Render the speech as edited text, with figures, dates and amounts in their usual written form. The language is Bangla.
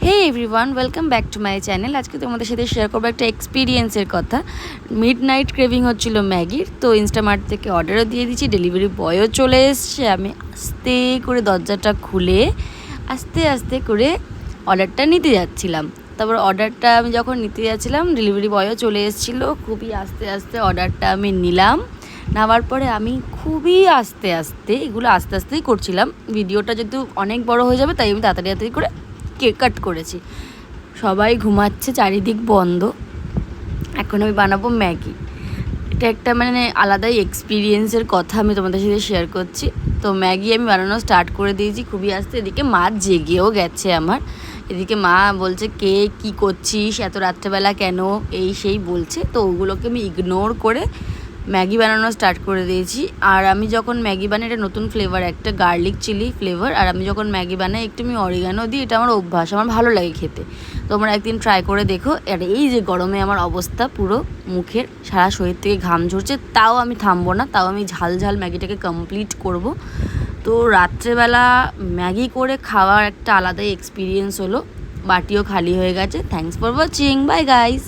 Hey everyone, welcome back to my channel. আজকে তোমাদের সাথে শেয়ার করবো একটা এক্সপিরিয়েন্সের কথা। মিড নাইট ক্রেভিং হচ্ছিলো ম্যাগির, তো ইনস্টামার্ট থেকে অর্ডারও দিয়ে দিচ্ছি, ডেলিভারি বয়ও চলে এসছে। আমি আস্তে করে দরজাটা খুলে আস্তে আস্তে করে অর্ডারটা নিতে যাচ্ছিলাম। তারপর অর্ডারটা আমি যখন নিতে যাচ্ছিলাম, ডেলিভারি বয়ও চলে এসেছিলো। খুবই আস্তে আস্তে অর্ডারটা আমি নিলাম। নেওয়ার পরে আমি খুবই আস্তে আস্তেই করছিলাম। ভিডিওটা যেহেতু অনেক বড় হয়ে যাবে, তাই আমি তাড়াতাড়ি করে কেক কাট করেছি। সবাই ঘুমাচ্ছে, চারিদিক বন্ধ। এখন আমি বানাবো ম্যাগি। এটা একটা আলাদাই এক্সপিরিয়েন্সের কথা আমি তোমাদের সাথে শেয়ার করছি। তো ম্যাগি আমি বানানো স্টার্ট করে দিয়েছি খুবই আস্তে। এদিকে মা জেগেও গেছে আমার। এদিকে মা বলছে, কে কী করছিস এত রাত্রেবেলা কেন, এই সেই বলছে। তো ওগুলোকে আমি ইগনোর করে ম্যাগি বানানো স্টার্ট করে দিয়েছি। আর আমি যখন ম্যাগি বানাই, এটা নতুন ফ্লেভার, একটা গার্লিক চিলি ফ্লেভার। আর আমি যখন ম্যাগি বানাই একটু আমি অরিগানো দিই, এটা আমার অভ্যাস, আমার ভালো লাগে খেতে। তোমরা একদিন ট্রাই করে দেখো। আর এই যে গরমে আমার অবস্থা পুরো মুখের, সারা শরীর থেকে ঘাম ঝরছে, তাও আমি থামবো না, তাও আমি ঝাল ঝাল ম্যাগিটাকে কমপ্লিট করব। তো রাত্রেবেলা ম্যাগি করে খাওয়ার একটা আলাদাই এক্সপিরিয়েন্স হলো। বাটিও খালি হয়ে গেছে। Thanks for watching, bye guys.